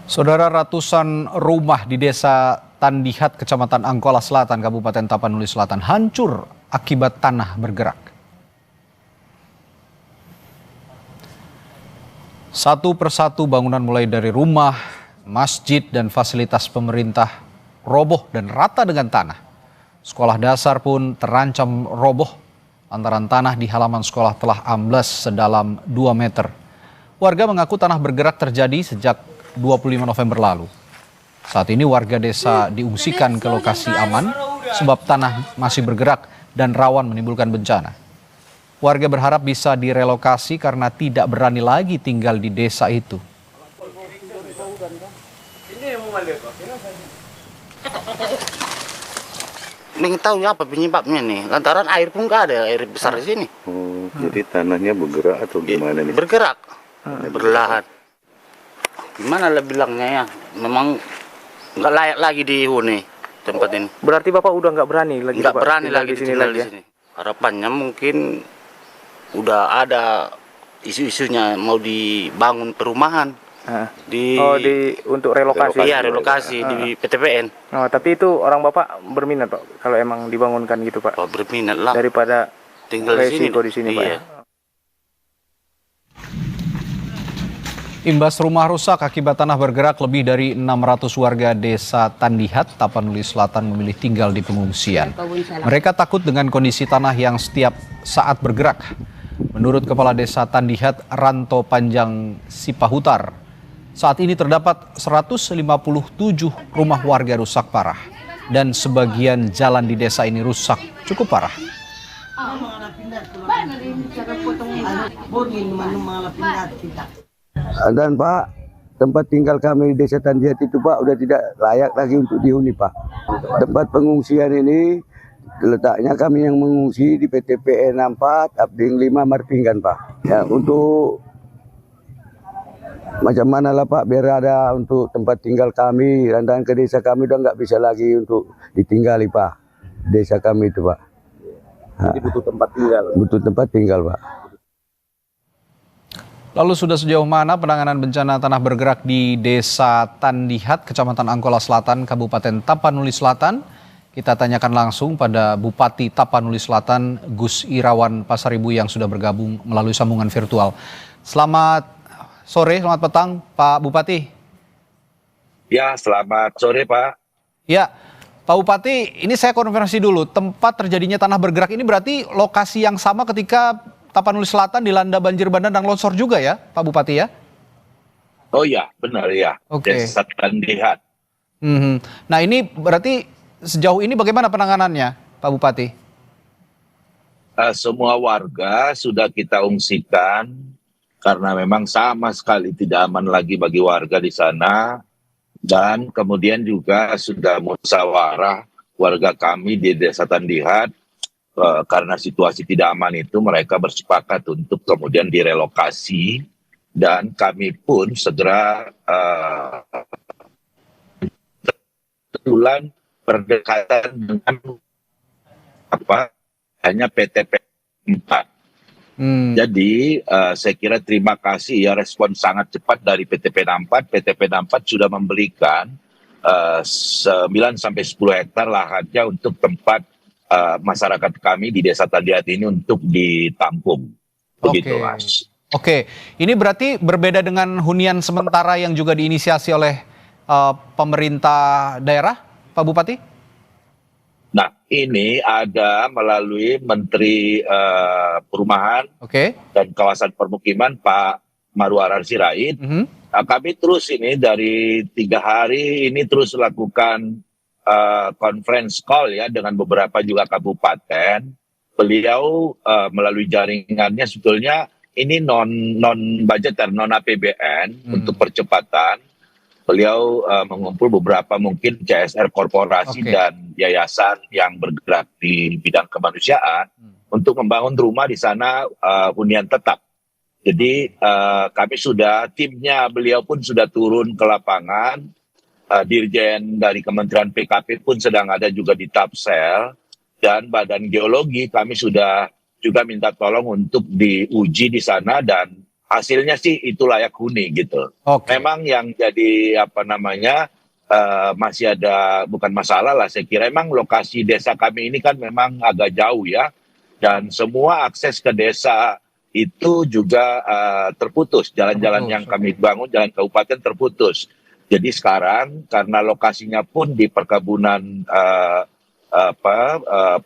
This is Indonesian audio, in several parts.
Saudara, ratusan rumah di desa Tandihat, Kecamatan Angkola Selatan, Kabupaten Tapanuli Selatan hancur akibat tanah bergerak. Satu persatu bangunan mulai dari rumah, masjid, dan fasilitas pemerintah roboh dan rata dengan tanah. Sekolah dasar pun terancam roboh lantaran tanah di halaman sekolah telah amblas sedalam 2 meter. Warga mengaku tanah bergerak terjadi sejak 25 November lalu. Saat ini warga desa diungsikan ke lokasi aman sebab tanah masih bergerak dan rawan menimbulkan bencana. Warga berharap bisa direlokasi karena tidak berani lagi tinggal di desa itu. Ingin tahu apa penyebabnya nih, lantaran air pun nggak ada, air besar di sini. Jadi tanahnya bergerak atau gimana nih? Bergerak, berlahan. Gimana lah bilangnya ya, memang nggak layak lagi dihuni tempat ini. Berarti Bapak udah nggak berani lagi? Nggak berani lagi tinggal di sini. Harapannya mungkin udah ada isu-isunya mau dibangun perumahan. Untuk relokasi? Iya, relokasi di PTPN. Oh, tapi itu orang Bapak berminat Pak, kalau emang dibangunkan gitu Pak? Oh, berminat lah. Daripada tinggal di sini Pak. Iya. Imbas rumah rusak akibat tanah bergerak, lebih dari 600 warga desa Tandihat, Tapanuli Selatan memilih tinggal di pengungsian. Mereka takut dengan kondisi tanah yang setiap saat bergerak. Menurut Kepala Desa Tandihat, Ranto Panjang Sipahutar, saat ini terdapat 157 rumah warga rusak parah dan sebagian jalan di desa ini rusak cukup parah. Dan Pak, tempat tinggal kami di desa Tandihat itu Pak udah tidak layak lagi untuk dihuni Pak. Tempat pengungsian ini letaknya kami yang mengungsi di PTPN 4, Abding 5, Marpinggan Pak. Ya, untuk macam mana lah Pak, biar ada untuk tempat tinggal kami, dan ke desa kami udah nggak bisa lagi untuk ditinggali Pak. Desa kami itu Pak. Jadi butuh tempat tinggal? Butuh tempat tinggal Pak. Lalu sudah sejauh mana penanganan bencana tanah bergerak di desa Tandihat, Kecamatan Angkola Selatan, Kabupaten Tapanuli Selatan? Kita tanyakan langsung pada Bupati Tapanuli Selatan, Gus Irawan Pasaribu, yang sudah bergabung melalui sambungan virtual. Selamat sore, selamat petang Pak Bupati. Ya, selamat sore Pak. Ya, Pak Bupati, ini saya konfirmasi dulu, tempat terjadinya tanah bergerak ini berarti lokasi yang sama ketika Tapanuli Selatan dilanda banjir bandang dan longsor juga ya, Pak Bupati ya? Oh iya, benar ya. Oke. Desa Tandihat. Nah, ini berarti sejauh ini bagaimana penanganannya, Pak Bupati? Semua warga sudah kita ungsikan karena memang sama sekali tidak aman lagi bagi warga di sana. Dan kemudian juga sudah musyawarah warga kami di desa Tandihat, karena situasi tidak aman itu mereka bersepakat untuk kemudian direlokasi, dan kami pun segera kebetulan berdekatan dengan hanya PTP 4. Jadi saya kira terima kasih ya, respon sangat cepat dari PTP 4. PTP 4 sudah memberikan 9 sampai 10 hektar lahannya untuk tempat masyarakat kami di desa Tandihat ini untuk ditampung. Begitu Mas. Oke, ini berarti berbeda dengan hunian sementara yang juga diinisiasi oleh pemerintah daerah, Pak Bupati? Nah, ini ada melalui Menteri Perumahan dan Kawasan Permukiman Pak Marwarar Sirait. Nah, kami terus ini dari 3 hari ini terus lakukan conference call ya dengan beberapa juga kabupaten. Beliau melalui jaringannya sebetulnya ini non budgeter, non APBN untuk percepatan. Beliau mengumpul beberapa mungkin CSR korporasi dan yayasan yang bergerak di bidang kemanusiaan untuk membangun rumah di sana hunian tetap. Jadi kami sudah, timnya beliau pun sudah turun ke lapangan. Dirjen dari Kementerian PKP pun sedang ada juga di Tapsel, dan Badan Geologi kami sudah juga minta tolong untuk diuji di sana, dan hasilnya sih itu layak huni gitu. Memang yang jadi masih ada bukan masalah lah, saya kira emang lokasi desa kami ini kan memang agak jauh ya, dan semua akses ke desa itu juga terputus, jalan-jalan yang kami bangun, jalan kabupaten terputus. Jadi sekarang karena lokasinya pun di perkebunan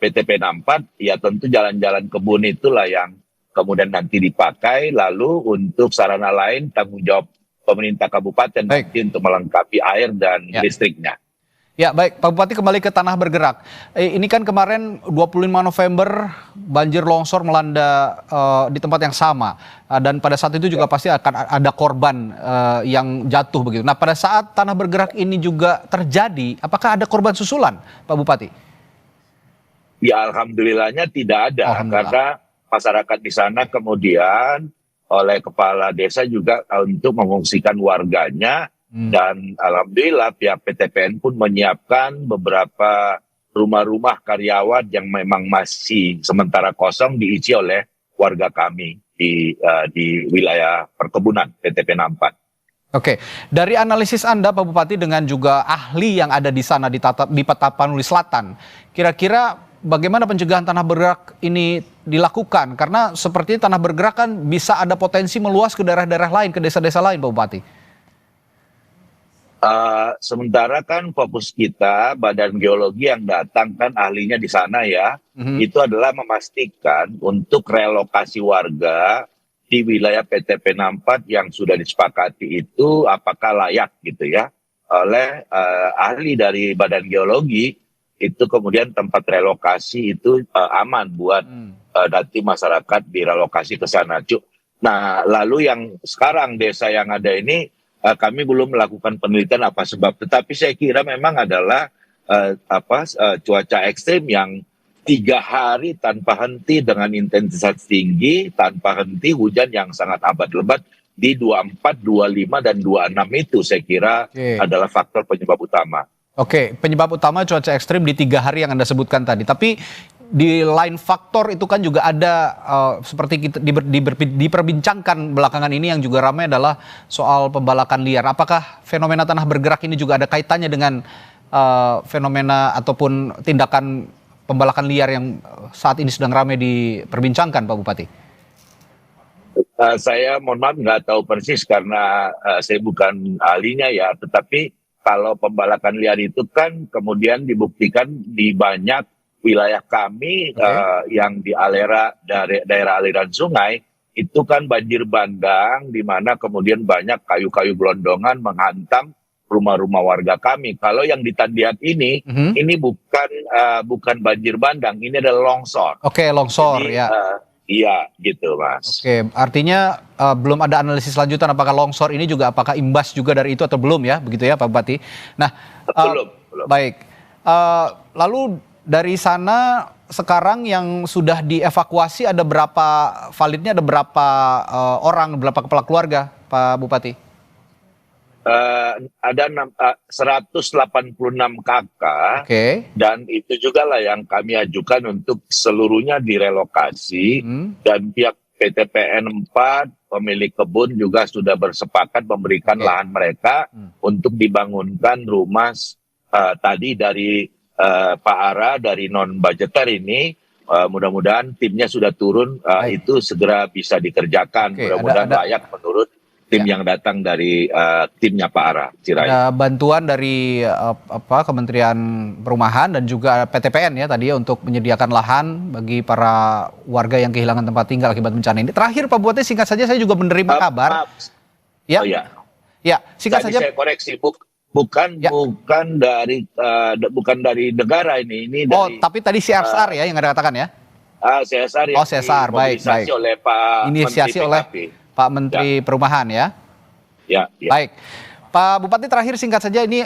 PTP 64, ya tentu jalan-jalan kebun itulah yang kemudian nanti dipakai, lalu untuk sarana lain tanggung jawab pemerintah kabupaten nanti untuk melengkapi air dan listriknya. Ya baik, Pak Bupati kembali ke tanah bergerak. Ini kan kemarin 25 November banjir longsor melanda di tempat yang sama. Dan pada saat itu juga pasti akan ada korban yang jatuh begitu. Nah pada saat tanah bergerak ini juga terjadi, apakah ada korban susulan Pak Bupati? Ya alhamdulillahnya tidak ada, karena masyarakat di sana kemudian oleh kepala desa juga untuk mengungsikan warganya, dan alhamdulillah pihak PTPN pun menyiapkan beberapa rumah-rumah karyawan yang memang masih sementara kosong diisi oleh warga kami di wilayah perkebunan PTP 64. Oke, dari analisis Anda Pak Bupati dengan juga ahli yang ada di sana di Tapanuli Selatan, kira-kira bagaimana pencegahan tanah bergerak ini dilakukan? Karena seperti tanah bergerak kan bisa ada potensi meluas ke daerah-daerah lain, ke desa-desa lain Pak Bupati. Sementara kan fokus kita, Badan Geologi yang datang kan ahlinya di sana ya, itu adalah memastikan untuk relokasi warga di wilayah PTP 64 yang sudah disepakati itu apakah layak gitu ya, oleh ahli dari Badan Geologi, itu kemudian tempat relokasi itu aman buat nanti masyarakat direlokasi ke sana. Nah lalu yang sekarang desa yang ada ini, kami belum melakukan penelitian apa sebab, tetapi saya kira memang adalah cuaca ekstrim yang 3 hari tanpa henti dengan intensitas tinggi, tanpa henti hujan yang sangat abad lebat di 24, 25 dan 26 itu saya kira adalah faktor penyebab utama. Oke, penyebab utama cuaca ekstrim di 3 hari yang Anda sebutkan tadi, tapi di lain faktor itu kan juga ada seperti kita diperbincangkan belakangan ini yang juga ramai adalah soal pembalakan liar. Apakah fenomena tanah bergerak ini juga ada kaitannya dengan fenomena ataupun tindakan pembalakan liar yang saat ini sedang ramai diperbincangkan Pak Bupati? Saya mohon maaf nggak tahu persis karena saya bukan ahlinya ya, tetapi kalau pembalakan liar itu kan kemudian dibuktikan di banyak wilayah kami yang di daerah aliran sungai, itu kan banjir bandang di mana kemudian banyak kayu-kayu gelondongan menghantam rumah-rumah warga kami. Kalau yang di Tandiat ini bukan banjir bandang, ini adalah longsor. Oke, longsor. Jadi, ya. Iya, gitu Mas. Oke, artinya belum ada analisis lanjutan apakah longsor ini juga apakah imbas juga dari itu atau belum ya, begitu ya Pak Bupati. Nah, belum. Baik. Lalu dari sana sekarang yang sudah dievakuasi ada berapa, validnya ada berapa orang, berapa kepala keluarga Pak Bupati? Ada 186 kakak, dan itu juga lah yang kami ajukan untuk seluruhnya direlokasi, dan pihak PTPN 4, pemilik kebun juga sudah bersepakat memberikan lahan mereka untuk dibangunkan rumah tadi dari Pak Ara dari non-budgeter ini. Mudah-mudahan timnya sudah turun, itu segera bisa dikerjakan, mudah-mudahan layak menurut tim yang datang dari timnya Pak Ara Sirait. Ada bantuan dari Kementerian Perumahan dan juga PTPN ya tadi untuk menyediakan lahan bagi para warga yang kehilangan tempat tinggal akibat bencana ini. Terakhir Pak Bupati, singkat saja, saya juga menerima kabar. Ya, ya, singkat saja. Saya koreksi, bukan dari negara ini dari, tapi tadi CSR ya yang Anda katakan ya. CSR yang inisiasi oleh Pak Inisiasi oleh Pak Menteri Perumahan ya. Ya. Baik. Pak Bupati, terakhir singkat saja, ini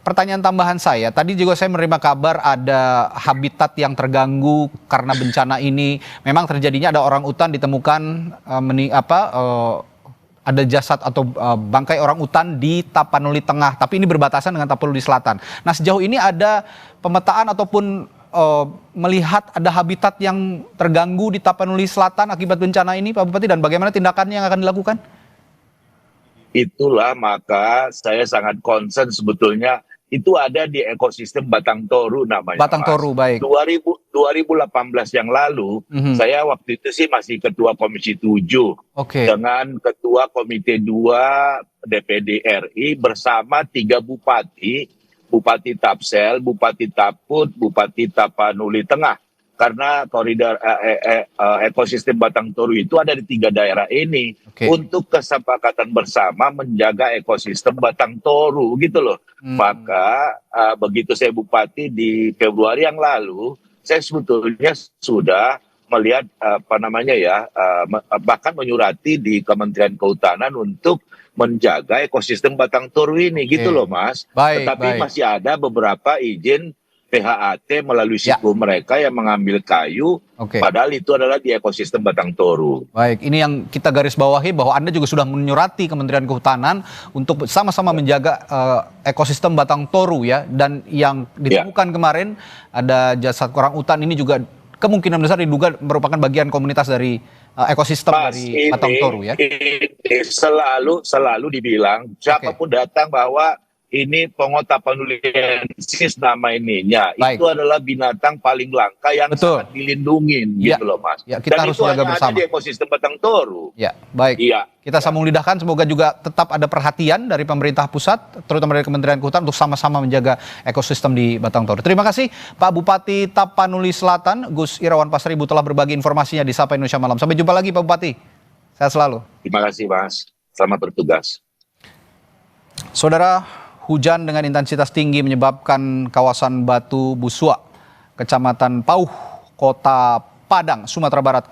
pertanyaan tambahan saya. Tadi juga saya menerima kabar ada habitat yang terganggu karena bencana ini. Memang terjadinya ada orang utan ditemukan ada jasad atau bangkai orang utan di Tapanuli Tengah, tapi ini berbatasan dengan Tapanuli Selatan. Nah, sejauh ini ada pemetaan ataupun melihat ada habitat yang terganggu di Tapanuli Selatan akibat bencana ini, Pak Bupati, dan bagaimana tindakannya yang akan dilakukan? Itulah maka saya sangat concern sebetulnya itu ada di ekosistem Batang Toru namanya. Batang Toru, baik. 2018 yang lalu, saya waktu itu sih masih Ketua Komisi 7 dengan Ketua Komite 2 DPD RI bersama 3 bupati, Bupati Tapsel, Bupati Taput, Bupati Tapanuli Tengah. Karena koridor ekosistem Batang Toru itu ada di 3 daerah ini untuk kesepakatan bersama menjaga ekosistem Batang Toru gitu loh. Maka begitu saya bupati di Februari yang lalu, saya sebetulnya sudah melihat bahkan menyurati di Kementerian Kehutanan untuk menjaga ekosistem Batang Toru ini gitu loh Mas. Tetapi masih ada beberapa izin PHAT melalui siku mereka yang mengambil kayu, padahal itu adalah di ekosistem Batang Toru. Baik, ini yang kita garis bawahi bahwa Anda juga sudah menyurati Kementerian Kehutanan untuk sama-sama menjaga ekosistem Batang Toru ya, dan yang ditemukan kemarin ada jasad orang utan ini juga kemungkinan besar diduga merupakan bagian komunitas dari ekosistem dari Batang Toru ya. Ini selalu dibilang siapapun datang bahwa ini Pongo tapanuliensis nama ininya. Itu adalah binatang paling langka yang sangat dilindungin gitu loh Mas. Ya, kita dan harus itu jaga hanya bersama ada di ekosistem Batang Toru. Ya, baik. Kita sambung lidahkan, semoga juga tetap ada perhatian dari pemerintah pusat, terutama dari Kementerian Kehutanan untuk sama-sama menjaga ekosistem di Batang Toru. Terima kasih Pak Bupati Tapanuli Selatan, Gus Irawan Pasaribu telah berbagi informasinya di Sapa Indonesia Malam. Sampai jumpa lagi Pak Bupati. Sehat selalu. Terima kasih Mas. Selamat bertugas. Saudara, hujan dengan intensitas tinggi menyebabkan kawasan Batu Busua, Kecamatan Pauh, Kota Padang, Sumatera Barat